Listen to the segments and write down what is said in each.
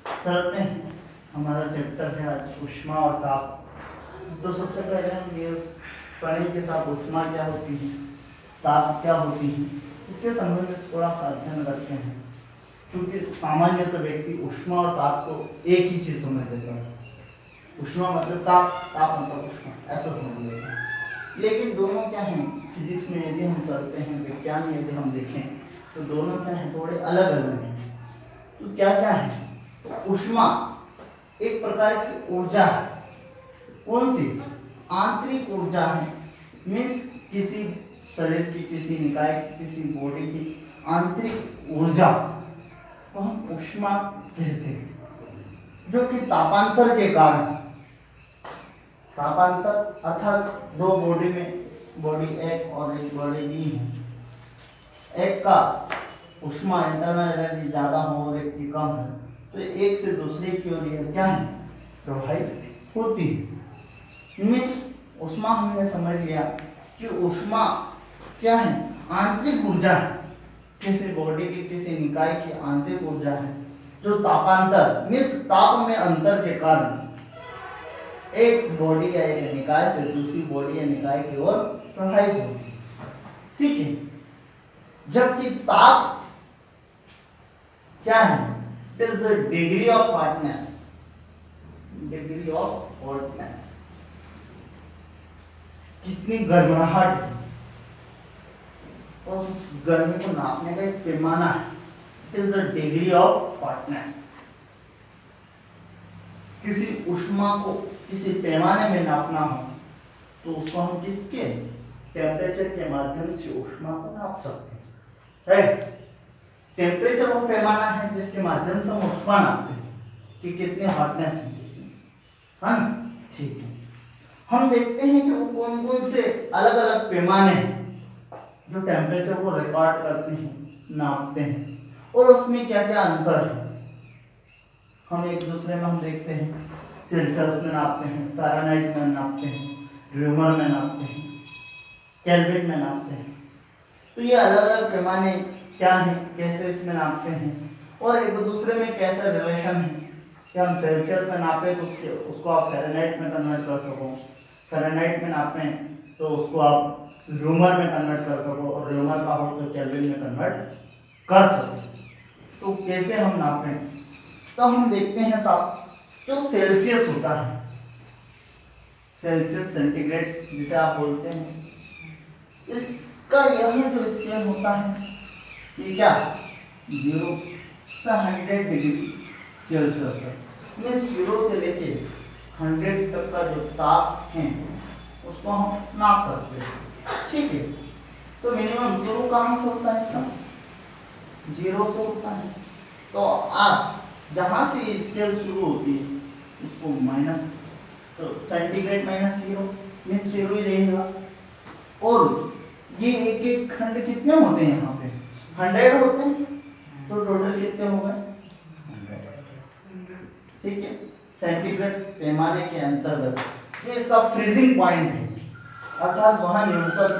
चलते हैं, हमारा चैप्टर है आज ऊष्मा और ताप। तो सबसे पहले हम ये पढ़ें कि साहब ऊष्मा क्या होती है, ताप क्या होती है, इसके संबंध में थोड़ा सा अध्ययन करते हैं। क्योंकि सामान्यतः व्यक्ति ऊष्मा और ताप को एक ही चीज समझ लेता है, ऊष्मा मतलब ताप, ताप मतलब ऊष्मा, ऐसा समझ लेते हैं। लेकिन दोनों क्या हैं, फिजिक्स में यदि हम चलते हैं, विज्ञान में यदि हम देखें तो दोनों क्या हैं, थोड़े अलग अलग हैं। तो क्या क्या है, तो ऊष्मा एक प्रकार की ऊर्जा है। कौन सी? आंतरिक ऊर्जा है। मीन्स किसी शरीर की, किसी निकाय की, किसी बॉडी की आंतरिक ऊर्जा को हम ऊष्मा कहते हैं, जो कि तापांतर के कारण, तापांतर अर्थात दो बॉडी में, बॉडी एक और एक बॉडी बी है, एक का ऊष्मा इंटरनल एनर्जी ज्यादा हो और एक की कम है, तो एक से दूसरे की ओर यह क्या है, प्रवाहित होती है। मिस ऊष्मा हमने समझ लिया कि ऊष्मा क्या है, आंतरिक ऊर्जा है, किसी बॉडी की, किसी निकाय की आंतरिक ऊर्जा है, जो तापांतर मिस ताप में अंतर के कारण एक बॉडी या एक निकाय से दूसरी बॉडी या निकाय की ओर प्रवाहित होती है। ठीक है। जबकि ताप क्या है, it is the degree of hotness, degree of hotness, कितनी गर्माहट है, और उस गर्मी को नापने का एक पैमाना है, it is the degree of hotness. किसी ऊष्मा को किसी पैमाने में नापना हो तो उसको हम किसके, टेम्परेचर के माध्यम से ऊष्मा को नाप सकते हैं, राइट। टेम्परेचर वो पैमाना है जिसके माध्यम से हम ऊष्मा नापते हैं कि कितने हॉटनेस है किसी, हाँ ठीक है। हम देखते हैं कि वो कौन कौन से अलग अलग पैमाने हैं जो टेम्परेचर को रिकॉर्ड करते हैं, नापते हैं, और उसमें क्या क्या अंतर है। हम एक दूसरे में हम देखते हैं, सेल्सियस में नापते हैं, फ़ारेनहाइट में नापते हैं, र्यूमर में नापते हैं, केल्विन में नापते हैं। तो ये अलग अलग पैमाने क्या हैं, कैसे इसमें नापते हैं, और एक दूसरे में कैसा रिलेशन है कि हम सेल्सियस में नापें तो उसको आप फ़ारेनहाइट में कन्वर्ट कर सको, फ़ारेनहाइट में नापें तो उसको आप र्यूमर में कन्वर्ट कर सको, और र्यूमर का हो तो केल्विन में कन्वर्ट कर सको। तो कैसे हम नापें, तो हम देखते हैं साहब, जो सेल्सियस होता है, सेल्सियस सेंटीग्रेड जिसे आप बोलते हैं, इसका यह जो स्केल होता है ये क्या, 0 से 100 डिग्री सेल्सियस है। में 0 से लेके 100 तक का जो ताप है उसको हम नाप सकते हैं, ठीक है। तो मिनिमम शुरू कहाँ से होता है इसका, 0 से होता है। तो आप जहाँ से स्केल शुरू होती है उसको माइनस, तो सेंटीग्रेड माइनस 0 मीन्स 0 ही रहेगा। और ये एक एक खंड कितने होते हैं, यहाँ पे 100 होते हैं, तो टोटल कितने हो गए, 100, ठीक है। सेंटीग्रेड पैमाने के अंतर्गत जो इसका फ्रीजिंग पॉइंट है, अर्थात वहां न्यूनतम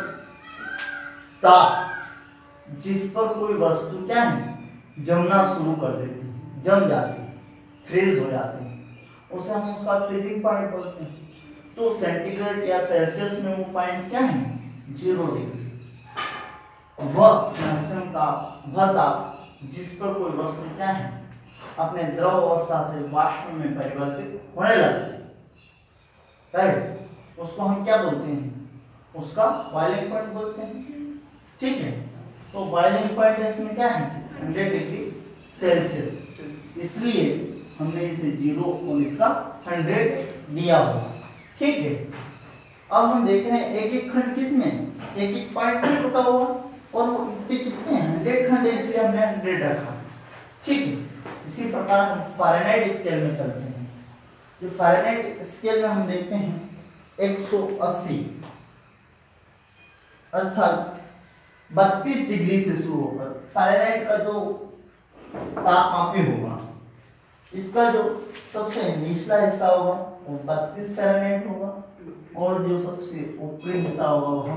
ताप जिस पर कोई वस्तु क्या है, जमना शुरू कर देती है, जम जाती है, फ्रीज हो जाती है, उसे हम उसका फ्रीजिंग पॉइंट बोलते हैं। तो सेंटीग्रेड या सेल्सियस में वो पॉइंट क्या है, 0 डिग्री। वह मैक्सिमम ताप, वह ताप जिस पर कोई वस्तु क्या है, अपने द्रव अवस्था से वाष्प में परिवर्तित होने लगती है, राइट। उसको हम क्या बोलते हैं, उसका बॉइलिंग पॉइंट बोलते हैं, ठीक है। तो बॉइलिंग पॉइंट इसमें क्या है, 100 डिग्री सेल्सियस, इसलिए हमने इसे 0 और इसका 100 दिया हुआ, ठीक है। अब हम देख रहे हैं एक एक खंड किसमें, एक एक पॉइंट में टूटा हुआ, और वो इतने कितने 100 खंड है, इसलिए हमने 100 रखा, ठीक है। इसी प्रकार हम फ़ारेनहाइट स्केल में चलते हैं। जो फ़ारेनहाइट स्केल में हम देखते हैं 180 अर्थात 32 डिग्री से शुरू होकर फ़ारेनहाइट का जो तापमापी होगा, इसका जो सबसे निचला हिस्सा होगा वो 32 फ़ारेनहाइट होगा, और जो सबसे ऊपरी हिस्सा होगा वह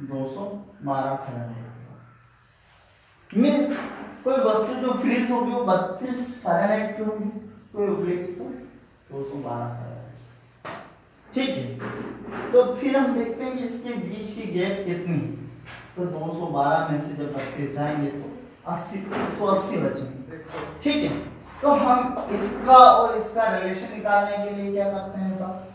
212 फ़ारेनहाइट होगा। मीन्स कोई वस्तु जो फ्रीज होगी वो 32 फ़ारेनहाइट की होगी, कोई उबलेगी तो 212 फ़ारेनहाइट। ठीक है, तो फिर हम देखते हैं कि इसके बीच की गैप कितनी है। तो 212 में से जब 32 जाएंगे तो 180 बचेंगे। ठीक है, तो हम इसका और इसका रिलेशन निकालने के लिए क्या करते हैं साहब,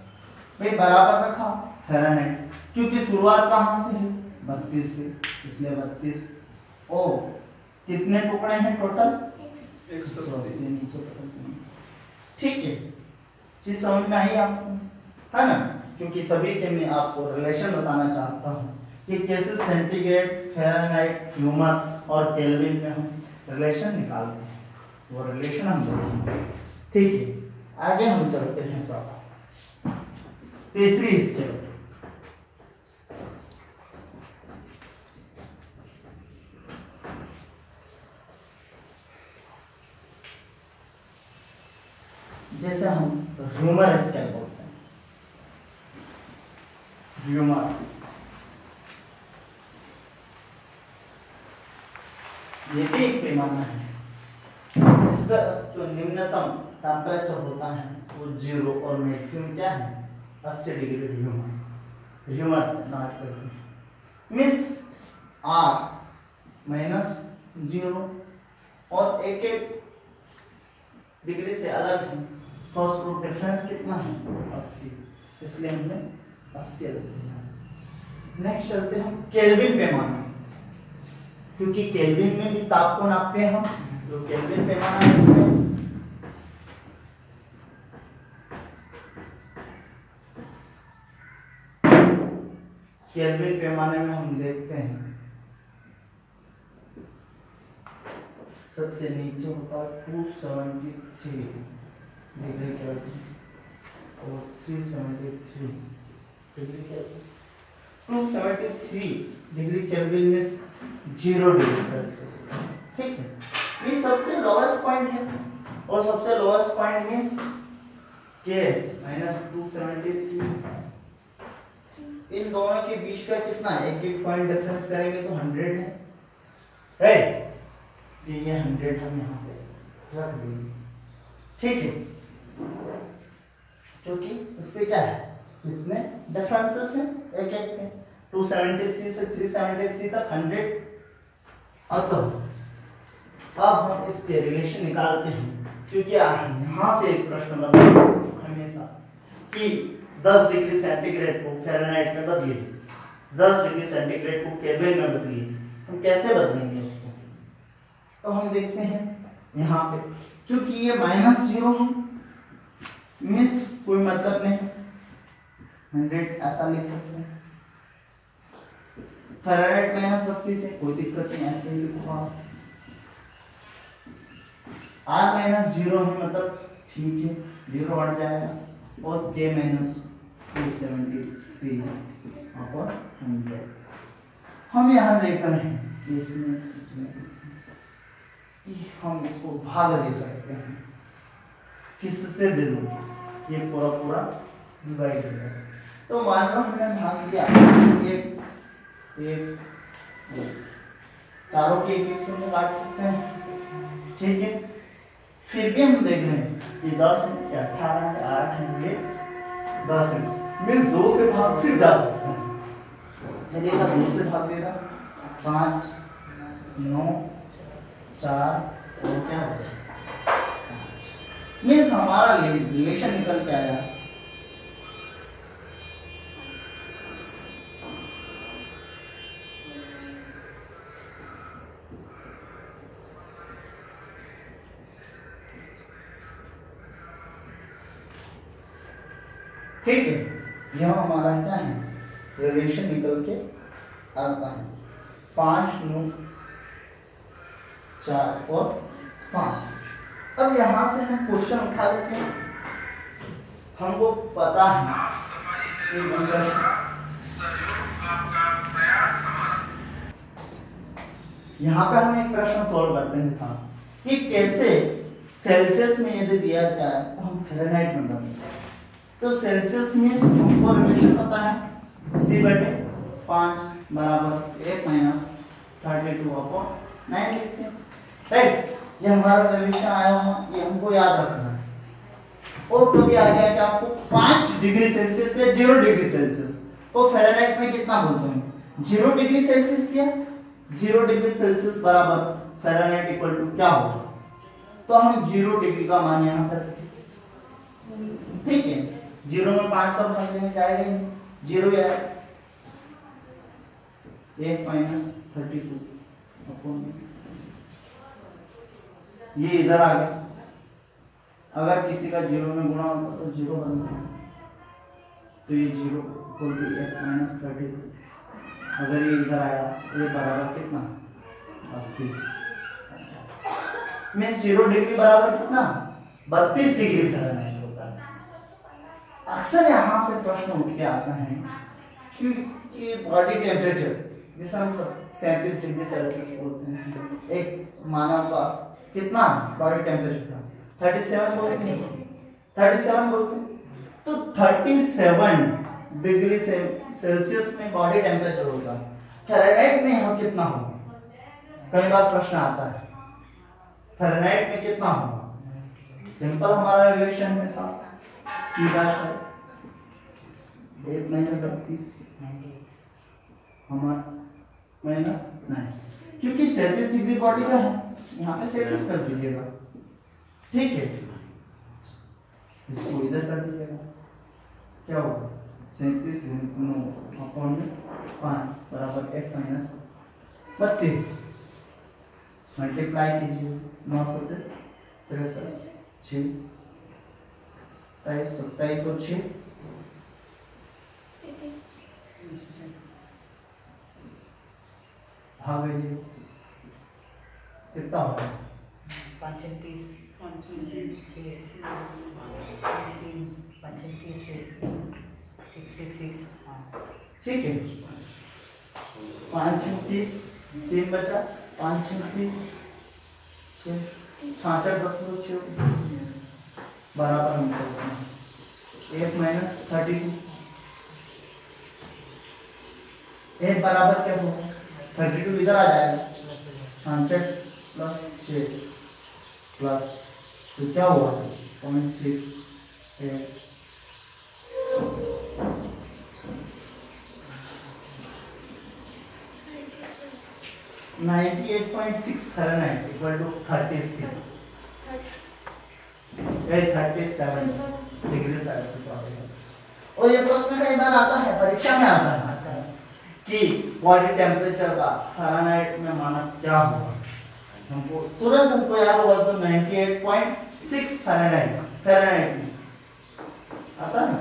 भाई बराबर रखा फ़ारेनहाइट, क्योंकि शुरुआत कहाँ से है 32 से, इसलिए 32 और कितने टुकड़े हैं टोटल 180 नीचे। ठीक है, चीज समझ में आई आपको, है ना? क्योंकि सभी के मैं आपको रिलेशन बताना चाहता हूँ कि कैसे सेंटीग्रेड, फ़ारेनहाइट, ह्यूमर और केल्विन में हम रिलेशन निकालते हैं, वो रिलेशन हम देखेंगे। ठीक है, आगे हम चलते हैं साहब तीसरी स्केल। जैसे हम ह्यूमर स्केल बोलते हैं, ह्यूमर ये भी एक पैमाना है। इसका जो निम्नतम टेम्परेचर होता है वो 0 और मैक्सिमम क्या है 80 डिग्री ह्यूमर। ह्यूमर से नॉट करते मिस R -0 और एक डिग्री से अलग है, सोर्स ग्रुप डिफरेंस कितना है 80, इसलिए हमने 80 रख दिया। नेक्स्ट चलते हम केल्विन पैमाना, क्योंकि केल्विन में भी ताप को नापते हैं हम, जो केल्विन पैमाना है केल्विन पैमाने में हम देखते हैं सबसे नीचे होता है 273 डिग्री केल्विन और 373 डिग्री केल्विन। 273 डिग्री केल्विन में 0 डिग्री सेल्सियस। ठीक है, ये सबसे लोवेस्ट पॉइंट है और सबसे लोवेस्ट पॉइंट मींस के -273। इन दोनों के बीच का कितना है, एक पॉइंट डिफरेंस करेंगे तो 100 है, राइट? ये 100 हम यहाँ पे रख देंगे। ठीक है, क्योंकि इस पे क्या है, कितने डिफरेंसेस हैं एक एक में, 273 से 373 तक 100। अब हम इसके रिलेशन निकालते हैं, क्योंकि यहाँ से एक प्रश्न बनता है हमेशा कि 10 डिग्री सेंटीग्रेड को फ़ारेनहाइट में बदलिए, 10 डिग्री सेंटीग्रेड को केल्विन में बदलिए, हम कैसे बदलेंगे उसको? तो हम देखते हैं यहाँ पे, क्योंकि ये -0 है मिस कोई मतलब नहीं, 100 ऐसा लिख सकते हैं। फ़ारेनहाइट -32 से कोई दिक्कत नहीं, ऐसे ही लिखो आप। R -0 है मतलब ठीक है, 0 बढ़ जाएगा और K -273 और 100। हम यहाँ देख रहे हैं इसमें हम इसको भाग दे सकते हैं, किससे दे दो, ये पूरा डिवाइड हो जाएगा। तो मान लो हमने भाग दिया एक चारों के एक शून्य काट सकते हैं। ठीक है, फिर भी हम देख रहे हैं कि 10 है, 18 है, 8 है, ये 10 है, मीन्स 2 से भाग फिर जा सकते हैं। चलिए 2 से भाग देगा 5 9 4 और क्या बचा, मीन्स हमारा रिलेशन निकल के आया ठीक है। यह हमारा क्या है, रिलेशन निकल के आता है 5 9 4 और 5। अब यहां से हम क्वेश्चन उठा लेते हैं, हमको पता है यहाँ पे हम एक प्रश्न सॉल्व करते हैं साहब कि कैसे सेल्सियस में यदि दिया जाए तो हम फ़ारेनहाइट में बदलेंगे। तो सेल्सियस में हमको रिलेशन पता है C/5 बराबर 1 - 32/9 लिखते हैं। राइट। ये हमारा रिलेशन आया हुआ, ये हमको याद रखना है। और कभी आ गया कि आपको 5 डिग्री सेल्सियस से 0 डिग्री सेल्सियस को फ़ारेनहाइट में कितना बोलते हैं? 0 डिग्री सेल्सियस दिया, 0 डिग्री सेल्सियस बराबर फ़ारेनहाइट इक्वल टू क्या होगा? तो हम 0 डिग्री का मान यहाँ पर, ठीक है, 0 में 5 का भाग देने जाएगा ही, 0 या 1 माइनस 32 अपॉन, ये इधर आ गया। अगर किसी का 0 में गुणा होता तो 0 बनता है, तो ये 0 इक्वल टू 1 माइनस 32। अगर ये इधर आया ये बराबर कितना? 32 में 0 डिग्री बराबर कितना? 32 डिग्री फ़ारेनहाइट होता है। अक्सर यहाँ से प्रश्न उठ के आता है कि बॉडी टेम्परेचर जिसे हम 37 डिग्री सेल्सियस बोलते हैं, एक मानव का कितना बॉडी टेम्परेचर था? 37 बोलते हैं, 37 बोलते हैं। तो 37 डिग्री सेल्सियस में बॉडी टेम्परेचर होगा, फ़ारेनहाइट में यहाँ कितना होगा? कई बार प्रश्न आता है फ़ारेनहाइट में कितना होगा? सिंपल हमारा रिलेशन है साहब, सीधा है 1 माइनस 32 हमारा माइनस 9, क्योंकि 37 डिग्री बॉडी का है, यहाँ पे 37 कर दीजिएगा, ठीक है। इसको इधर कर दीजिएगा, क्या होगा? 37 अपॉन 5 बराबर 1 माइनस 32। मल्टीप्लाई कीजिए, 9 से 63 6 27 27 और 6 भाग दीजिए, कितना होगा? 5 30 6 3 5 30 6 6 6, ठीक है। 5 30 3 बचा, 5 30 66.6 बराबर हम करते हैं 1 माइनस 32। 1 बराबर क्या होगा? 32 इधर आ जाएगा, 66 प्लस 6 प्लस, तो क्या हुआ? 0.6 98.6 Fahrenheit equal to 37 degree Celsius. और ये प्रश्न कई बार आता है, परीक्षा में आता है कि बॉडी टेम्परेचर का फ़ारेनहाइट में मानक क्या होगा? हमको तुरंत हमको याद होगा तो 98.6 फ़ारेनहाइट में आता है।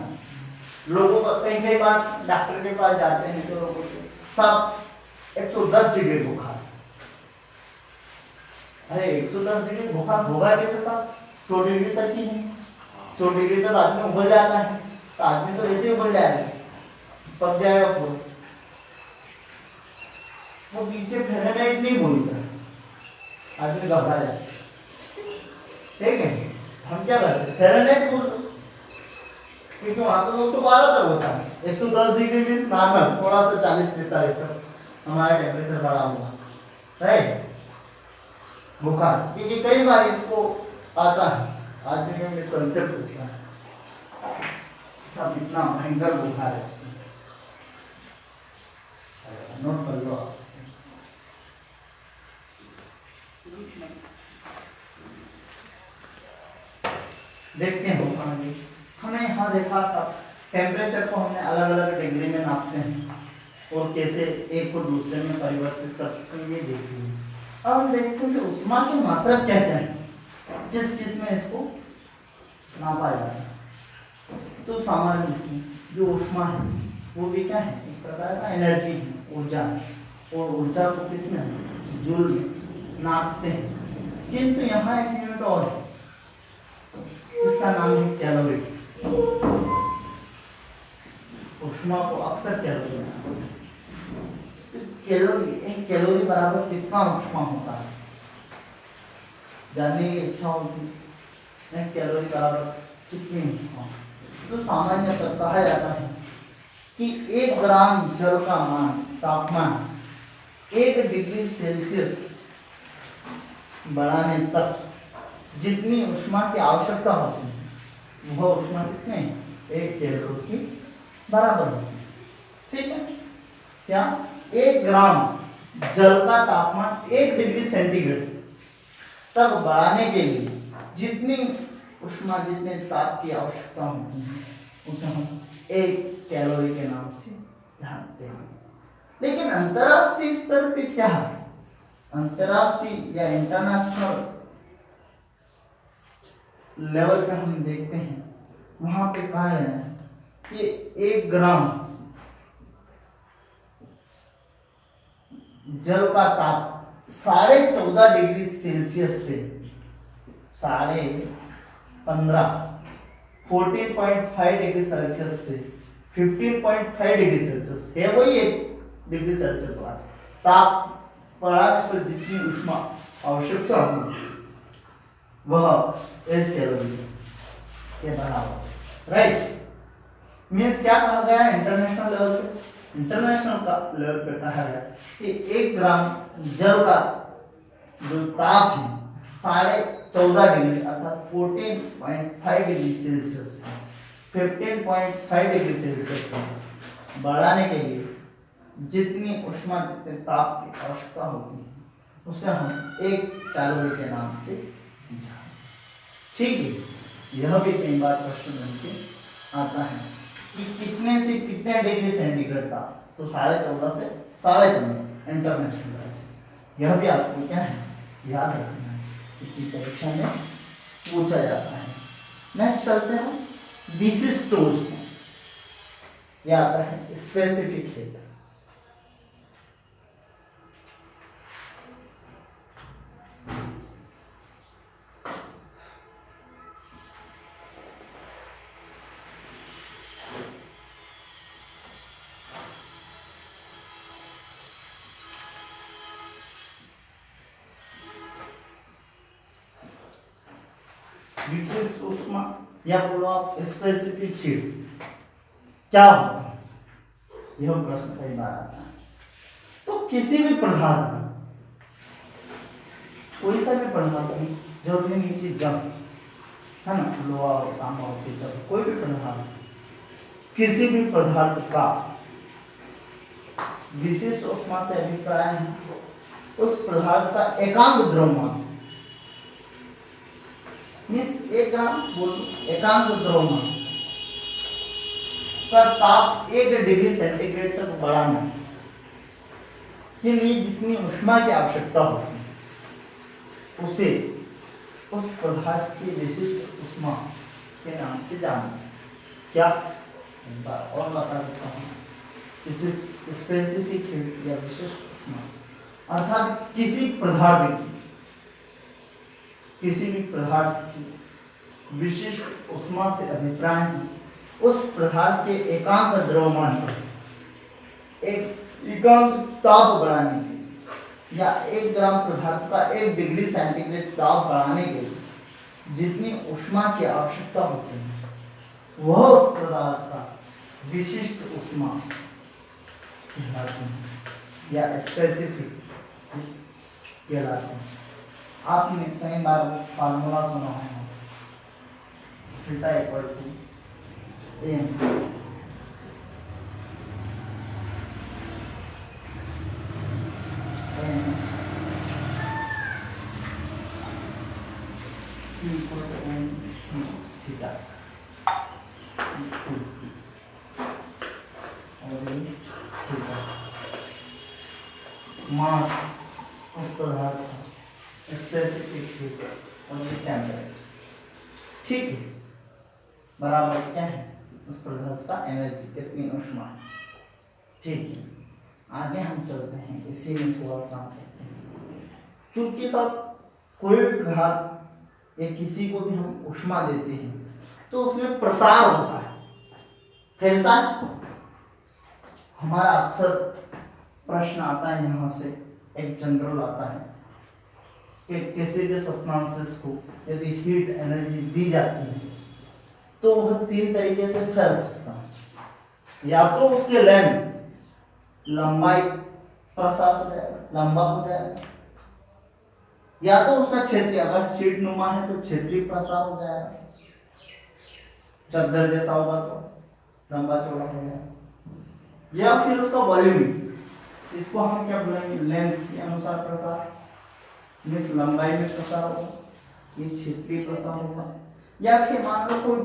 लोगों को कई बार डॉक्टर के पास जाते हैं तो लोगों को सब 110 डिग्री बुखार, अरे 110 डिग्री बुखार होगा कैसे साहब? 100 डिग्री तक ही नहीं, 100 डिग्री तक आदमी उबल जाता है, तो आदमी तो ऐसे ही उबल जाएगा, पक जाएगा पूरा। वो पीछे फ़ारेनहाइट नहीं बोलता, आदमी घबरा जाता है, ठीक है। हम क्या करते हैं? फ़ारेनहाइट बोलते, क्योंकि वहां तो 212 तक होता है, 110 डिग्री मीन्स नॉर्मल, थोड़ा सा 40-43 तक हमारा टेम्परेचर बढ़ा हुआ, राइट। बुखार, क्योंकि कई बार इसको आता है, आदमी में मिसकंसेप्ट होता है, सब इतना भयंकर बुखार है, नोट कर लो आप। देखते हैं आगे, हमने यहाँ देखा सब टेम्परेचर को हमने अलग अलग डिग्री में नापते हैं और कैसे एक को दूसरे में परिवर्तित कर सकते हैं, ये देखते हैं। अब हम देखते हैं कि ऊष्मा की मात्रा क्या क्या है, किस किस में इसको नापा जाता है। तो सामान्य जो ऊष्मा है वो भी क्या है? एक प्रकार का एनर्जी है, ऊर्जा है, और ऊर्जा को किस में? जूल में नापते हैं। किंतु यहाँ एक यूनिट और है जिसका नाम है कैलोरी। ऊष्मा को अक्सर कैलोरी में, कैलोरी, एक कैलोरी बराबर कितना ऊष्मा होता है जानने की इच्छा होती है। एक कैलोरी बराबर कितनी ऊष्मा? तो सामान्यतः कहा जाता है कि 1 ग्राम जल का मान तापमान 1 डिग्री सेल्सियस बढ़ाने तक जितनी ऊष्मा की आवश्यकता होती है वह ऊष्मा कितने 1 कैलोरी की बराबर होती है। ठीक है, क्या 1 ग्राम जल का तापमान 1 डिग्री सेंटीग्रेड तक बढ़ाने के लिए जितनी ऊष्मा जितने ताप की आवश्यकता होती है उसे हम 1 कैलोरी के नाम से जानते हैं। लेकिन अंतरराष्ट्रीय स्तर पे क्या है, अंतरराष्ट्रीय या इंटरनेशनल लेवल पे हम देखते हैं, वहां पे कहा गया है कि 1 ग्राम जल का ताप 14.5 डिग्री सेल्सियस से 14.5 डिग्री सेल्सियस से 15.5 डिग्री सेल्सियस है, वही 1 डिग्री सेल्सियस पर ताप बढ़ाने पर जितनी ऊष्मा आवश्यकता होगी वह 1 कैलोरी के बराबर। राइट, मीन्स क्या कहा गया है इंटरनेशनल लेवल पे, इंटरनेशनल का लेवल पे कहा गया कि 1 ग्राम जल का जो ताप है 14.5 डिग्री अर्थात 14.5 डिग्री सेल्सियस से 15.5 डिग्री सेल्सियस तक बढ़ाने के लिए जितनी ऊष्मा जितने ताप की आवश्यकता होती है उसे हम 1 कैलोरी के नाम से जानते। ठीक है, यह भी कई बार क्वेश्चन बन के आता है कि कितने से कितने डिग्री सेंटीग्रेड ताप, तो 14.5 से 15.5 इंटरनेशनल। यह भी आपको क्या है याद रखना है, इसकी परीक्षा में पूछा जाता है। नेक्स्ट चलते हैं विशिष्ट ऊष्मा, यह आता है स्पेसिफिक हीट। विशिष्ट ऊष्मा या बोलो आप स्पेसिफिक हीट क्या होता है, यह प्रश्न कई बार आता है। तो किसी भी पदार्थ में, कोई सा भी पदार्थ में, जरूरी नहीं कि जब है ना लोहा हो तांबा हो पीतल, कोई भी पदार्थ, किसी भी पदार्थ का विशिष्ट ऊष्मा से अभिप्राय है उस पदार्थ का एकांक द्रव्यमान, मीन्स 1 ग्राम एकांक द्रव्यमान का ताप 1 डिग्री सेंटीग्रेड तक बढ़ाने के लिए जितनी ऊष्मा की आवश्यकता होती है उसे उस पदार्थ की विशिष्ट ऊष्मा के नाम से जानते हैं। क्या एक बार और बता देता हूँ, स्पेसिफिक हीट या विशिष्ट ऊष्मा अर्थात किसी भी पदार्थ की विशिष्ट ऊष्मा से अभिप्राय है उस पदार्थ के एकांक द्रव्यमान पर एकांक ताप बढ़ाने के लिए या 1 ग्राम पदार्थ का 1 डिग्री सेंटीग्रेड ताप बढ़ाने के लिए जितनी ऊष्मा की आवश्यकता होती है वह उस पदार्थ का विशिष्ट ऊष्मा कहलाती है या स्पेसिफिक कहलाती है। आपने कई बार वो फार्मूला सुना है, theta equal to M equal to M C theta और थीटा मास उस पदार्थ का स्पेसिफिक हीट और ये टेम्परेचर। ठीक है, बराबर क्या है उस पदार्थ का एनर्जी कितनी ऊष्मा है। ठीक है, आगे हम चलते हैं, इसी में थोड़ा सा चूंकि सब कोई भी पदार्थ या किसी को भी हम ऊष्मा देते हैं तो उसमें प्रसार होता है, फैलता है। हमारा अक्सर प्रश्न आता है यहाँ से, एक जनरल आता है कि किसी भी सब्सटेंसेस को यदि हीट एनर्जी दी जाती है तो वह 3 तरीके से फैल सकता है। या तो उसके लेंथ लंबाई प्रसार हो जाएगा, लंबा हो जाएगा, या तो उसका क्षेत्रीय, अगर सीट नुमा है तो क्षेत्रीय प्रसार हो जाएगा, चद्दर जैसा होगा तो लंबा चौड़ा हो जाएगा, या फिर उसका वॉल्यूम, इसको हम क्या बोलेंगे, लेंथ के अनुसार प्रसार, मीन्स लंबाई में प्रसार होगा, ये क्षेत्रीय प्रसार होगा। या फिर मान लो कोई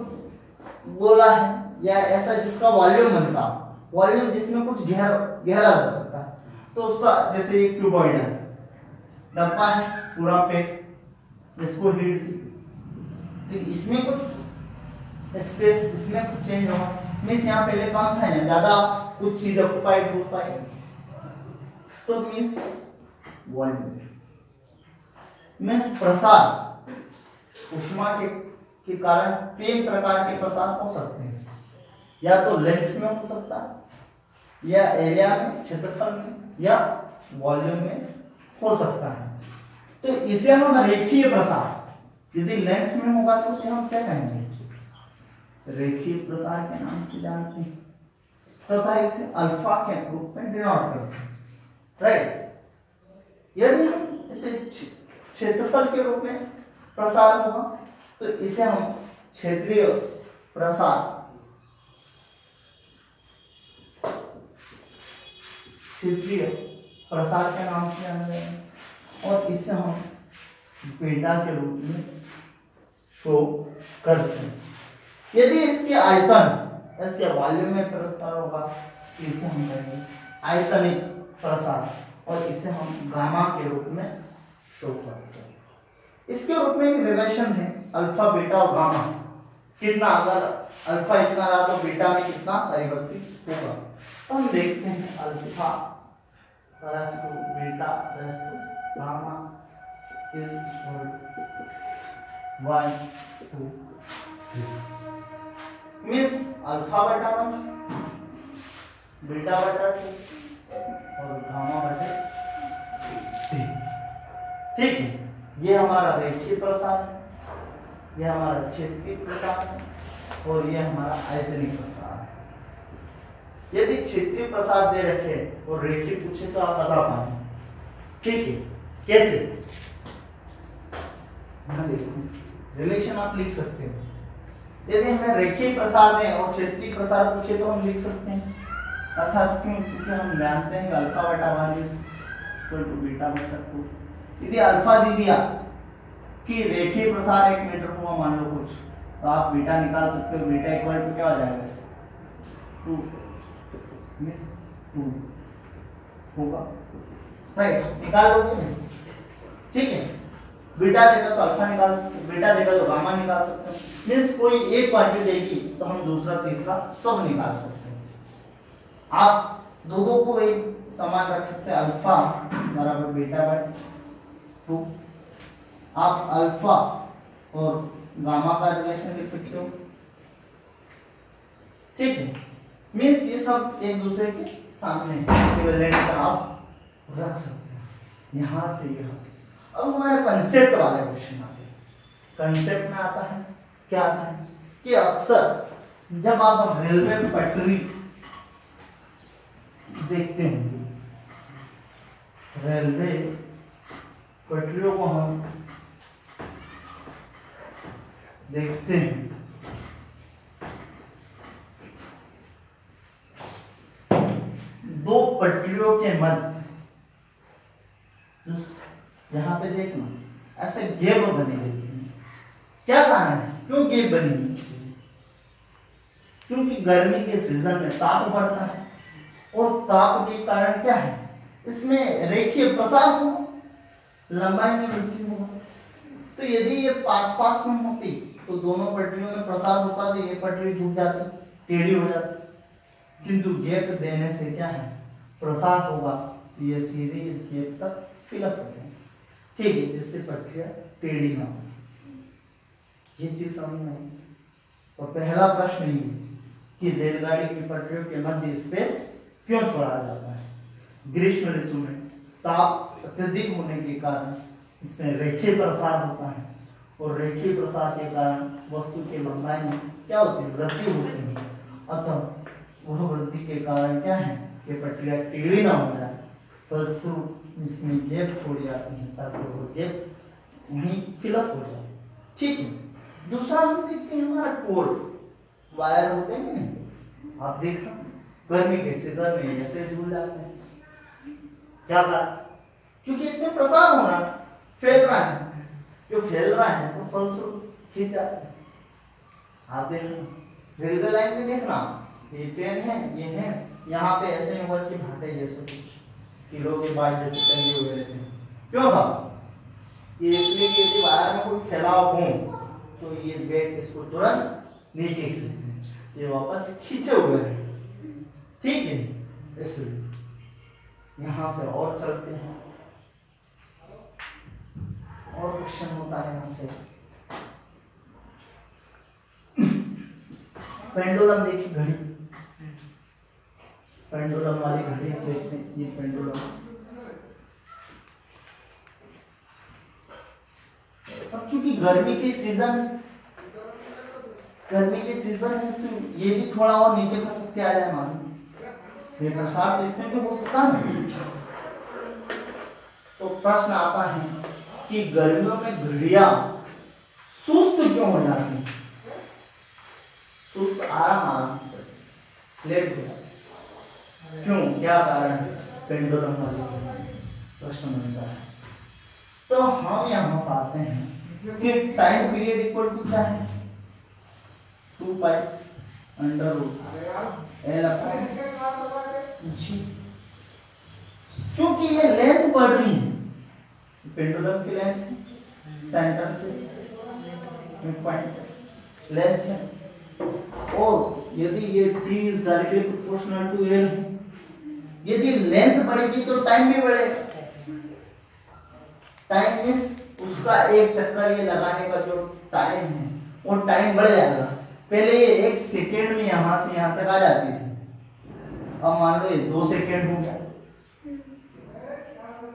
गोला है या ऐसा जिसका वॉल्यूम बनता, वॉल्यूम जिसमें कुछ गहरा रह सकता है, तो उसका जैसे एक क्यूबॉइड है, डब्बा है पूरा पैक, इसको हीट दी, तो इसमें कुछ स्पेस, इसमें कुछ चेंज होगा, मीन्स यहाँ पहले कम था, यहाँ ज्यादा कुछ चीज ऑक्युपाइड हो पाए, तो मीन्स वॉल्यूम, मीन्स प्रसार उष्मा के कारण तीन प्रकार के प्रसार हो सकते हैं, या तो लेंथ में हो सकता है, या एरिया में, क्षेत्रफल में, या वॉल्यूम में हो सकता है। तो इसे हम रेखीय प्रसार, यदि लेंथ में होगा तो उसे हम क्या कहेंगे, रेखीय प्रसार के नाम से जानते हैं, तथा इसे अल्फा के रूप में डिनोट करते हैं, राइट। यदि हम इसे क्षेत्रफल के रूप में प्रसार होगा तो इसे हम क्षेत्रीय प्रसार, क्षेत्रीय प्रसार के नाम से जानते हैं, और इसे हम बीटा के रूप में शो करते हैं। यदि इसके आयतन, इसके वॉल्यूम में प्रसार होगा तो इसे हम कहेंगे आयतनिक प्रसार, और इसे हम गामा के रूप में शो करते हैं। इसके रूप में एक रिलेशन है अल्फा, बीटा और गामा, कितना, अगर अल्फा इतना रहा तो बीटा में कितना परिवर्तित होगा। तो हम देखते हैं alpha plus two beta plus two gamma is equal 1 2 3, means alpha बटा 1, बीटा बटा 2 और गामा बटे 3। ठीक है, ये हमारा रेखीय प्रसार है, ये हमारा क्षेत्रीय प्रसार है, और ये हमारा आयतनिक प्रसार है। यदि क्षेत्रीय प्रसार दे रखे और रेखीय पूछे तो आप बता पाएंगे, ठीक है, कैसे, रिलेशन आप लिख सकते हो। यदि हमें रेखीय प्रसार दें और क्षेत्रीय प्रसार पूछे तो हम लिख सकते हैं, अर्थात क्यों, क्योंकि हम जानते हैं कि अल्फा बटा 1 इज इक्वल टू बीटा बटा 2। यदि अल्फा दे दिया कि रेखीय प्रसार 1 मीटर हुआ मान लो कुछ, तो आप बीटा निकाल सकते हो, बीटा इक्वल टू क्या हो जाएगा, 2 मींस 2 होगा, राइट, निकाल लोगे, ठीक है। बीटा देगा तो अल्फा निकाल सकते हैं, बीटा देगा तो गामा निकाल सकते हैं, मींस कोई एक क्वांटिटी देगी तो हम दूसरा तीसरा सब निकाल सकते हैं। आप दो को एक समान रख सकते हैं, अल्फा बराबर बीटा बाय 2, आप अल्फा और गामा का रिलेशन लिख सकते हो, ठीक है, मींस ये सब एक दूसरे के सामने इक्विवेलेंट आप रख सकते हैं, यहां से यहां। अब हमारे कंसेप्ट वाले क्वेश्चन आते हैं। कंसेप्ट में आता है, क्या आता है कि अक्सर जब आप रेलवे पटरी देखते होंगे, रेलवे पटरियों को हम देखते हैं, दो पटरियों के मध्य यहाँ पे देखना ऐसे गैप बने रहती है। क्या कारण है, क्यों गैप बनी? क्योंकि गर्मी के सीजन में ताप बढ़ता है, और ताप के कारण क्या है, इसमें रेखीय प्रसार हो, लंबाई में वृद्धि होगा। तो यदि ये पास पास में होती तो दोनों पटरियों में प्रसार होता, तो ये पटरी झुक जाती, टेढ़ी हो जाती, किंतु गैप देने से क्या है, प्रसार होगा, तो ये सीधे इस गैप तक फिलअप हो जाएंगे, ठीक है, जिससे पटरियां टेढ़ी ना हो। ये चीज समझ में आई। और पहला प्रश्न ये कि रेलगाड़ी की पटरियों के मध्य स्पेस क्यों छोड़ा जाता है? ग्रीष्म ऋतु में ताप अत्यधिक होने के कारण इसमें रेखीय प्रसार होता है, और रेखीय प्रसार के कारण वस्तु की लंबाई में क्या होती है, वृद्धि होती है। अतः वह वृद्धि के कारण क्या है कि पटरियां टेढ़ी ना हो जाए, फलस्वरूप इसमें गैप छोड़ी जाती है, ताकि वो गैप वहीं फिलअप हो जाए। ठीक है, दूसरा हम देखते हैं हमारा कोर वायर होते हैं नहीं, आप देखना गर्मी के सीजन में ऐसे झूल जाते हैं। क्या बात, क्योंकि इसमें प्रसार हो रहा है, फैल रहा है, जो फैल रहा है तो फलस्वरूप खींच जाता है। आप देखना रेलवे लाइन में देखना, ये ट्रेन है, ये है, यहाँ पे ऐसे ऊपर के भाटे जैसे कुछ कीड़ों के बाल जैसे टंगे हुए रहते हैं। क्यों साहब? ये इसलिए कि यदि वायर में कोई फैलाव हो तो ये बेल्ट इसको तुरंत नीचे खींचते हैं, ये वापस खींचे हुए हैं। ठीक है, इसलिए यहाँ से और चलते हैं, और क्वेश्चन होता है यहाँ से। पेंडुलम देखिए, घड़ी, पेंडुलम वाली घड़ी देखते हैं। ये पेंडुलम, अब चूंकि गर्मी के सीजन है तो ये भी थोड़ा और नीचे कर सकते आ जाए, मानो ये प्रसार तो इसमें भी हो सकता है। तो प्रश्न आता है कि गर्मियों में घड़ियां सुस्त क्यों हो जाती हैं? सुस्त आराम से चलती, लेट हो जाती, क्यों, क्या कारण है? पेंडुलम वाली प्रश्न बनता है। तो हम यहाँ पाते हैं कि टाइम पीरियड इक्वल टू क्या है? 2 pi under root L upon G. चूंकि ये लेंथ बढ़ रही है, पेंडुलम की लेंथ सेंटर से मिड पॉइंट लेंथ है, और यदि ये t is directly proportional to l है, यदि लेंथ बढ़ेगी तो टाइम भी बढ़ेगा। टाइम मींस उसका एक चक्कर ये लगाने का जो टाइम है वो टाइम बढ़ जाएगा। पहले ये 1 सेकेंड में यहाँ से यहाँ तक आ जाती थी, अब मान लो ये 2 सेकेंड हो गया।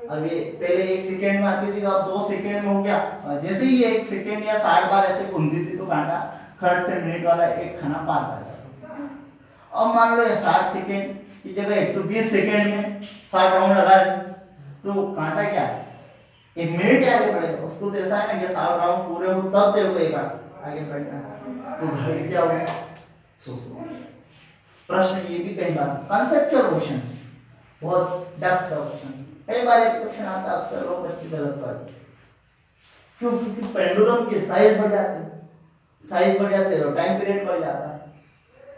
अब ये पहले 1 सेकेंड में आती थी, अब 2 सेकेंड में हो गया। जैसे ही 1 सेकेंड या 60 बार ऐसे घूमती थी तो कांटा खर्च से मिनट वाला एक खाना पार कर जाता। अब मान लो ये 60 सेकेंड की जगह 120 सेकेंड में 60 राउंड लगा तो कांटा क्या है, 1 मिनट आगे बढ़ेगा। उसको तो ऐसा है ना कि 60 राउंड पूरे हो तब तेरे को एक आगे बढ़ना है, तो घड़ी क्या होगा? प्रश्न ये भी कई बार कंसेप्चुअल क्वेश्चन, बहुत डेप्थ का क्वेश्चन, कई बार एक क्वेश्चन आता है, अक्सर लोग बच्चे गलत करते हैं। क्यों? क्योंकि पेंडुलम के साइज बढ़ जाते हैं, साइज बढ़ जाते हैं, टाइम पीरियड बढ़ जाता है,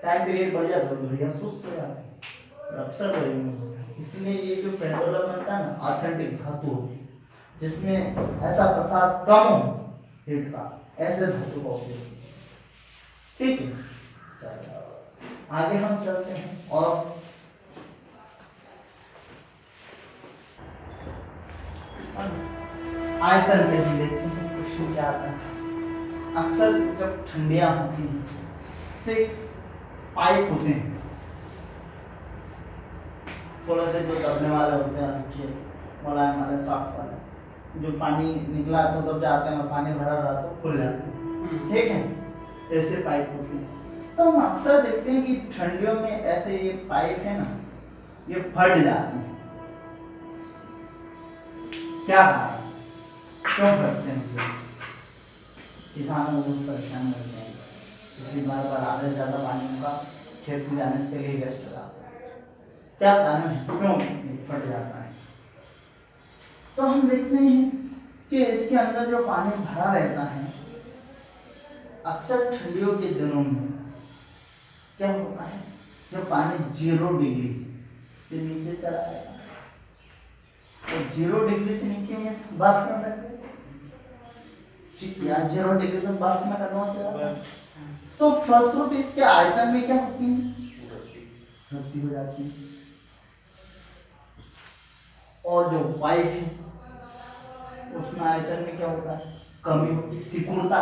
टाइम पीरियड बढ़ जाता है तो घड़ियां सुस्त हो जाती है, अक्सर होता है। इसलिए ये जो पेंडुलम बनता है ना, ऑथेंटिक धातु जिसमें ऐसा प्रसार कम हो हीट का, ऐसे धातु का उपयोग। ठीक है, आगे हम चलते हैं और आयतन में भी देखते हैं क्वेश्चन क्या आता है। अक्सर जब ठंडियां होती हैं तो एक पाइप होते हैं, थोड़ा से जो दबने वाले होते हैं, देखिए मुलायम वाले सॉफ्ट वाले, जो पानी निकला तो दब जाते हैं, पानी भरा रहा तो खुल जाते हैं। ठीक है, ऐसे पाइप होते हैं। तो हम अक्सर देखते हैं कि ठंडियों में ऐसे ये पाइप है ना, ये फट जाते हैं। क्या कारण, क्यों फटते हैं? किसानों को परेशान करते हैं, इसलिए बार बार आधे से ज्यादा पानी उनका खेत में जाने के लिए वेस्ट हो जाता है। क्या कारण है, क्यों फट जाता है? तो हम देखते हैं कि इसके अंदर जो पानी भरा रहता है, अक्सर ठंडियों के दिनों में क्या होता है, जब पानी 0 डिग्री से नीचे चला जाएगा, तो 0 डिग्री से नीचे में बर्फ में बैठ या 0 डिग्री में बर्फ में कन्वर्ट हो जाता है, तो फलस्वरूप इसके आयतन में क्या होती है, वृद्धि हो जाती है। और जो पाइप है उसमें आयतन में क्या होता है, कमी होती है, सिकुड़ता।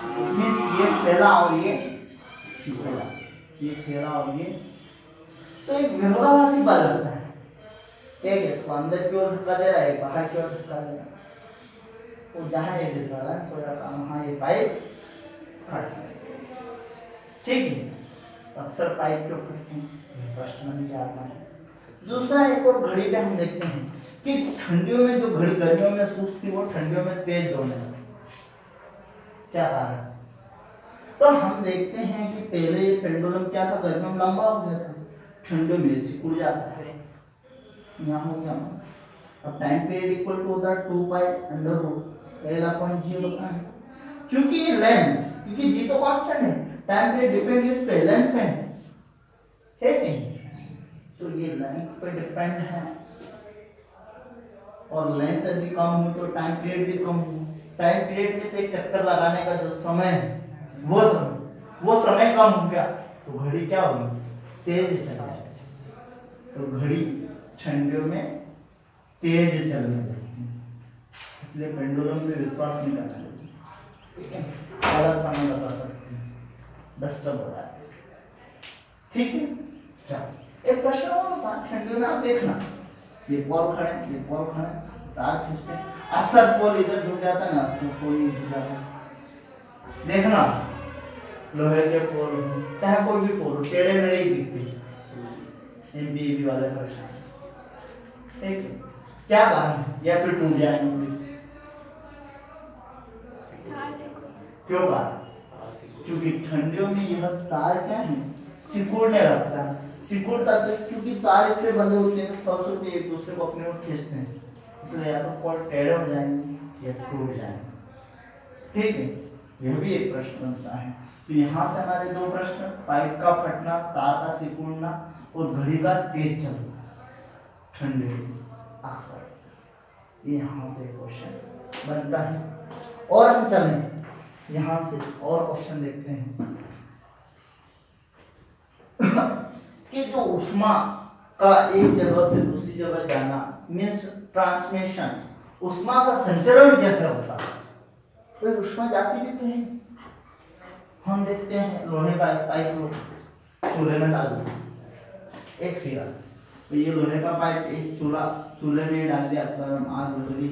मींस ये फैला और ये सिकुड़ा, ये फैला और ये, तो एक विरोधाभासी बल लगता है, एक इसको अंदर की ओर धक्का दे रहा है, एक बाहर की ओर धक्का दे रहा है, तो जहां ये डिसबैलेंस हो जाता है वहां ये पाइप फट जाती है। ठीक है, अक्सर पाइप क्यों फटते हैं, प्रश्न में क्या आता है। दूसरा एक और घड़ी पे हम देखते हैं कि ठंडियों में जो घड़ी गर्मियों में सुस्त थी वो ठंडियों में तेज दौड़ने लगती, क्या कारण? तो हम देखते हैं कि पहले ये पेंडुलम क्या था, गर्मी में लंबा हो जाता, ठंडों में सिकुड़ जाता है। यहाँ हो गया, अब टाइम पीरियड इक्वल टू होता है 2 pi under root L upon G होता है। क्योंकि ये लेंथ, क्योंकि जी तो कांस्टेंट है, टाइम पीरियड डिपेंड इस पे लेंथ पे है नहीं, तो ये लेंथ पे डिपेंड है, और लेंथ यदि कम हो तो टाइम पीरियड भी कम हो। टाइम पीरियड में से एक चक्कर लगाने का जो समय है वो समय कम हो गया, तो घड़ी क्या होगी, तेज चलेगी। तो घड़ी ठंडियों में तेज चलने लगती है, इसलिए पेंडुलम पे विश्वास नहीं करना चाहिए, ठीक है। गलत समय बता सकते हैं, डिस्टर्ब हो रहा है, ठीक है। चलो एक प्रश्न और होता है ठंडियों में, आप देखना ये पोल खड़े, ये पोल खड़े, तार खींचते हैं, अक्सर पोल इधर झुक जाता है ना, तो कोई नहीं झुक जाता। देखना लोहे के पोल चाहे कोई भी पोल टेढ़े मेढ़े ही दिखते हैं, एमबीबी वाले परेशान, ठीक है। क्या कारण है, या फिर टूट जाए इंग्लिश, क्यों कारण? क्योंकि ठंडियों में यह तार क्या है, सिकुड़ने लगता है, सिकुड़ता है क्योंकि तार इससे बंधे होते हैं, फलस्वरूप एक दूसरे को अपने ओर खींचते हैं, इसलिए या तो पोल टेढ़े हो जाएंगे या टूट जाएंगे, ठीक है। यह भी एक प्रश्न बनता है। तो यहाँ से हमारे दो प्रश्न, पाइप का फटना, तार का सिकुड़ना और घड़ी का तेज चलना ठंडे अक्सर, ये यहाँ से क्वेश्चन बनता है। और हम चलें यहाँ से और क्वेश्चन देखते हैं कि जो ऊष्मा का एक जगह से दूसरी जगह जाना, मीन्स ट्रांसमिशन, ऊष्मा का संचरण कैसे होता है? कोई ऊष्मा जाती भी तो है, हम देखते हैं लोहे का पाइप चूल्हे में डाल दिया, एक सिरा, तो ये लोहे का पाइप एक चूल्हे में डाल दिया, गर्म आग लगी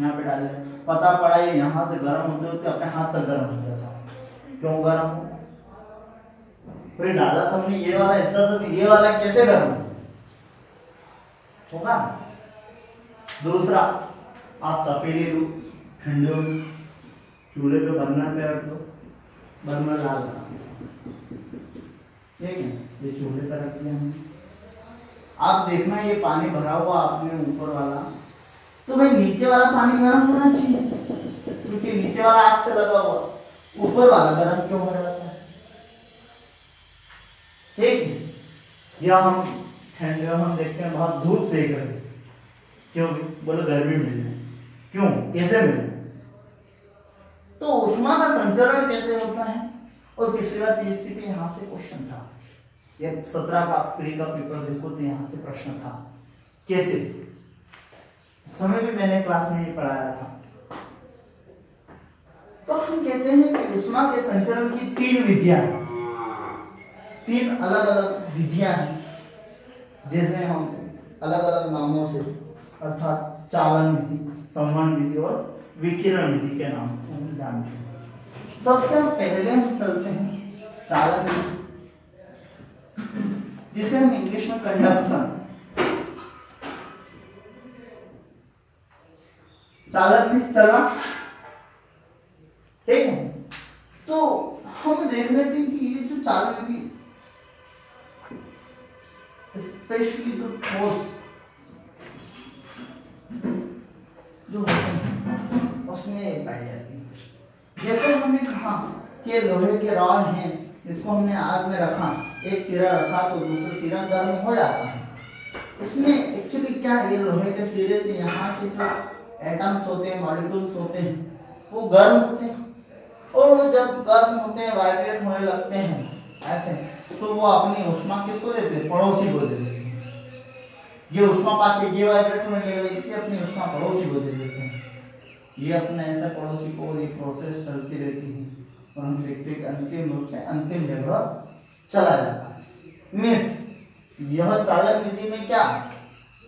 यहाँ पे डाल दिया, पता पड़ा ये यहाँ से गर्म होते होते अपने हाथ तक गर्म हो गया। क्यों गर्म हो? फिर डाला था हमने ये वाला हिस्सा, तो ये वाला कैसे गर्म होगा? दूसरा, आप तपेली लो ठंडे चूल्हे पे, बर्नर पे रख दो, बर्नर लाल, ठीक है, ये चूल्हे पर रख दिया हमने। आप देखना ये पानी भरा हुआ आपने ऊपर वाला, तो भाई नीचे वाला पानी गर्म होना चाहिए, क्योंकि नीचे वाला आग से लगा हुआ, ऊपर वाला गर्म क्यों हो जाता है? ठीक है। या हम ठंडे हम देखते हैं बहुत धूप सेक रहे, क्यों? बोलो गर्मी मिल जाए, क्यों, कैसे मिले? तो ऊष्मा का संचरण कैसे होता है? और पिछली बार पीएससी पे यहाँ से क्वेश्चन था, ये 17 का प्री का पेपर देखो तो यहाँ से प्रश्न था, कैसे? समय भी मैंने क्लास में ही पढ़ाया था। तो हम कहते हैं कि ऊष्मा के संचरण की 3 विधियां, 3 अलग अलग विधियां हैं, जैसे हम अलग अलग नामों से, अर्थात चालन विधि, संवहन विधि और विकिरण विधि के नाम से हम जानते हैं। सबसे पहले हम चलते हैं चालन विधि, जिसे हम इंग्लिश में कंडक्शन, चालन में चलना, ठीक है। तो हम देख रहे थे कि ये जो चालन विधि स्पेशली जो ठोस जो होते हैं उसमें पाई जाती है। जैसे हमने कहा कि लोहे के रॉड हैं, इसको हमने आग में रखा, एक सिरा रखा तो दूसरा सिरा गर्म हो जाता है। इसमें एक्चुअली क्या है, ये लोहे के सिरे से यहाँ के जो एटम्स होते हैं, मॉलिक्यूल्स होते हैं, वो गर्म होते हैं, और वो जब गर्म होते हैं, वाइब्रेट होने लगते हैं ऐसे, तो वो अपनी ऊष्मा किसको देते हैं? पड़ोसी को दे देते हैं। ये ऊष्मा पाके ये वाइब्रेट होने लगेगी, अपनी ऊष्मा पड़ोसी को दे देते हैं। ये अपने ऐसा पड़ोसी को, ये प्रोसेस चलती रहती है, और हम देखते हैं कि अंतिम रूप से अंतिम जगह चला जाता है। मीन्स यह चालन विधि में क्या,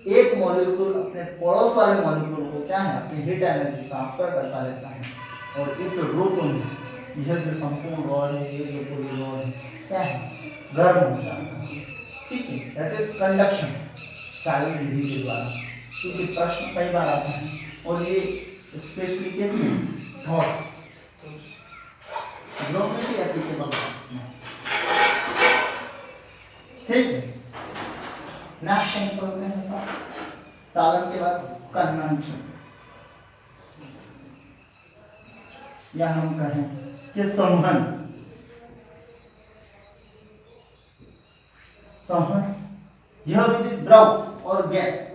एक मॉलिक्यूल अपने पड़ोस वाले मॉलिक्यूल को क्या है, अपनी हीट एनर्जी ट्रांसफर करता रहता है, और इस रूप में यह जो संपूर्ण रॉड है, ये जो पूरी रॉड है, क्या है, गर्म हो जाता है, ठीक है। दैट इज कंडक्शन, चालन विधि के द्वारा, क्योंकि प्रश्न कई बार आते हैं, और ये स्पेशली कैसे ठोस, द्रव में भी एप्लीकेबल है। ठीक है, नेक्स्ट हम करते हैं साहब चालन के बाद कन्वेंशन, या हम कहें कि संवहन। संवहन यह विधि द्रव और गैस,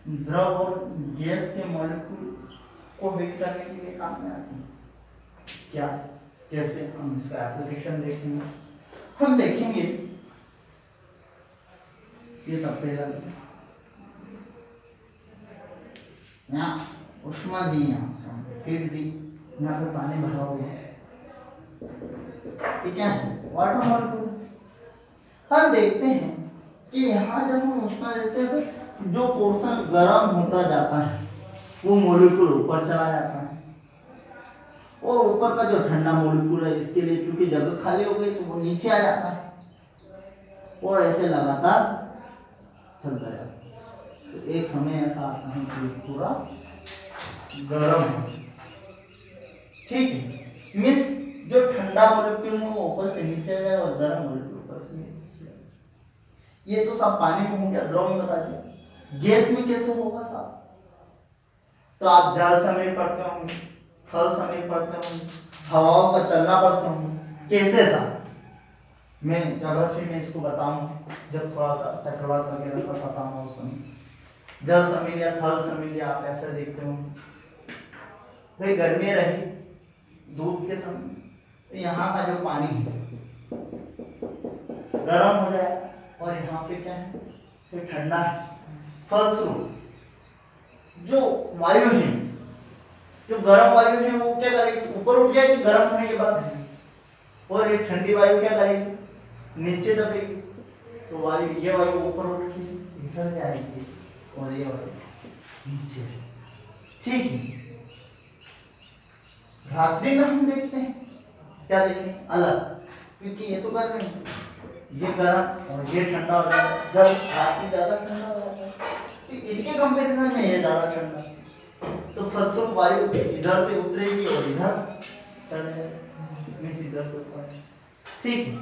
द्रव और गैस के मॉलिक्यूल को हीट करने के लिए काम में आती है। क्या, कैसे, हम इसका एप्लीकेशन देखेंगे। हम देखेंगे ये तब पहला यहाँ उष्मा दी, यहाँ हीट दी, यहाँ पे पानी भरा हुआ है, ठीक है, वाटर मॉलिक्यूल। हम देखते हैं कि यहाँ जब हम उष्मा देते हैं तो जो पोर्शन गर्म होता जाता है वो मॉलिक्यूल ऊपर चला जाता है, और ऊपर का जो ठंडा मॉलिक्यूल है इसके लिए चूंकि जगह खाली हो गई तो वो नीचे आ जाता है, और ऐसे लगातार चलता जाता है। तो एक समय ऐसा आता है कि पूरा गर्म है, ठीक है। मिस जो ठंडा मॉलिक्यूल है वो ऊपर से नीचे जाए और गर्म मॉलिक्यूल ऊपर से नीचे जाए। ये तो सब पानी में हो गया, द्रव में बता दिया। गैस में कैसे होगा साहब? तो आप जल समीर पढ़ते होंगे, थल समीर पढ़ते होंगे, हवाओं पर चलना पड़ता होंगे। कैसे साहब? मैं ज्योग्राफी में इसको बताऊंगा जब थोड़ा सा चक्रवात वगैरह का पता हो उस समय। जल समीर या थल समीर आप ऐसे देखते होंगे, भाई गर्मी रही धूप के समय तो यहाँ का जो पानी है गर्म हो जाए, और यहाँ पे क्या है तो ठंडा है। फलस्वरूप जो वायु है, जो गर्म वायु है वो क्या करेगी, ऊपर उठ जाएगी गर्म होने के बाद, और ये ठंडी वायु क्या करेगी, नीचे दबेगी। तो वायु, ये वायु ऊपर उठ के इधर जाएगी और ये वायु नीचे, ठीक है। रात्रि में हम देखते हैं क्या देखेंगे, अलग, क्योंकि ये तो गर्म है, ये गर्म और ये ठंडा हो जाता है। जब रात्रि ज्यादा ठंडा हो जाता है तो इसके कंपैरिजन में ये ज्यादा ठंडा, तो फलस्वरूप वायु इधर से उतरेगी और इधर चढ़ जाएगी, इधर से ऊपर, ठीक है।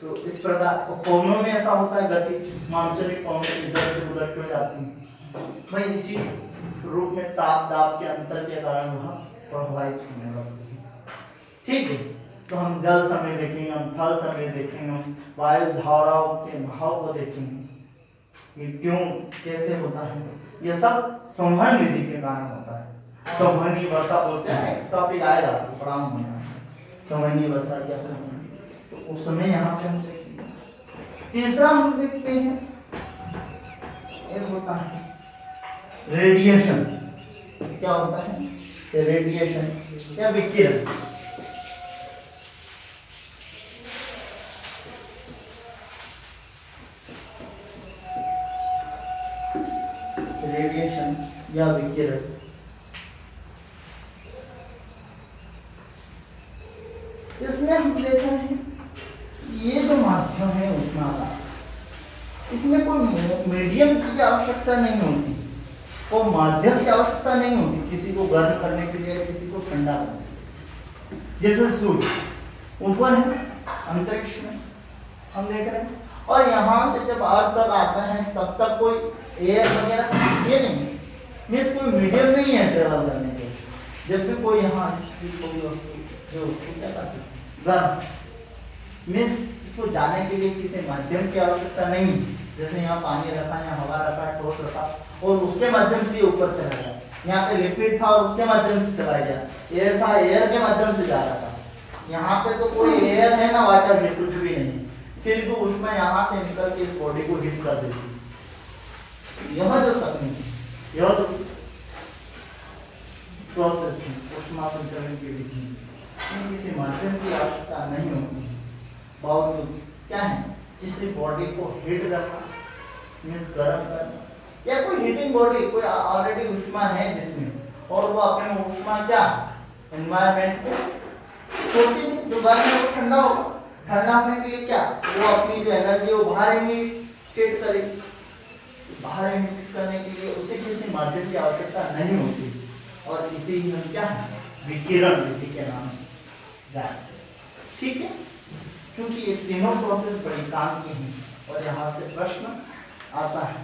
तो इस प्रकार पवनों में ऐसा होता है, गति मानसूनी पवन इधर से उधर क्यों जाती है, भाई इसी रूप में ताप दाब के अंतर के कारण वहाँ प्रभावित होने लगती है, ठीक है। तो हम जल समय देखेंगे, हम थल समय देखेंगे, हम वायु धाराओं के भाव को देखेंगे, ये क्यों कैसे होता है। ये सब संवहन विधि के कारण होता है। संवहनी वर्षा बोलते हैं, टॉपिक आएगा पढ़ाऊं होना, संवहनी वर्षा क्या है, तो उस समय यहाँ पे हम देखेंगे। तीसरा हम देखते हैं एक होता है रेडिएशन। क्या होता है रेडिएशन या विकिरण। रेडिएशन या विकिरण, इसमें हम देख रहे हैं ये जो माध्यम है उष्मा का, इसमें कोई मीडियम की आवश्यकता नहीं होती, वो माध्यम की आवश्यकता नहीं होती किसी को गर्म करने के लिए, किसी को ठंडा करने के लिए। जैसे सूर्य ऊपर है अंतरिक्ष में हम देख रहे हैं, और यहाँ से जब अर्थ तक आता है तब तक कोई एयर वगैरह ये नहीं, मीन्स कोई मीडियम नहीं है ट्रेवल करने के। जब भी कोई यहाँ कोई वस्तु जो उसको क्या करती है गर्म, मीन्स इसको जाने के लिए किसी माध्यम की आवश्यकता नहीं। जैसे यहाँ पानी रखा, यहाँ हवा रखा, ठोस रखा, और उसके माध्यम से ऊपर चला गया। यहाँ पे लिक्विड था और उसके माध्यम से चला गया, एयर था एयर के माध्यम से जा रहा था। यहाँ पे तो कोई एयर है ना वाटर है, कुछ भी नहीं, फिर भी उसमें यहाँ से निकल के इस बॉडी को हीट कर देती है। यह जो तकनीक है, यह जो प्रोसेस है ऊष्मा संचरण की विधि, किसी माध्यम की आवश्यकता नहीं होती है। बावजूद क्या है, किसी बॉडी को हीट करना मीन्स गर्म करना, या कोई हीटिंग बॉडी, कोई ऑलरेडी ऊष्मा है जिसमें, और वो अपने ऊष्मा क्या एनवायरनमेंट को छोड़ती है, जो गर्म है वो ठंडा होगा, ठंडा होने के लिए क्या वो अपनी जो एनर्जी है वो बाहर इमिट करेगी, बाहर इमिट करने के लिए उसे किसी माध्यम की आवश्यकता नहीं होती। और इसे ही हम क्या विकिरण विधि के नाम से जानते हैं। ठीक है, क्योंकि ये तीनों प्रोसेस बड़ी काम की हैं और यहाँ से प्रश्न आता है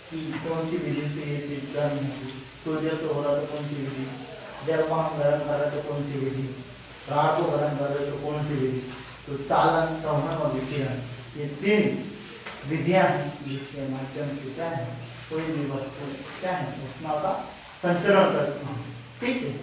कि कौन सी विधि से ये चीज गर्म होगी, सूर्य से हो रहा तो कौन सी विधि, जल को हम गर्म कर रहे तो कौन सी विधि, प्राण को गर्म कर रहे तो कौन सी विधि। तो चालन, संवहन और विकिरण ये तीन विधियां हैं जिसके माध्यम से क्या है, कोई भी वस्तु क्या है ऊष्मा का संचरण करती है। ठीक है।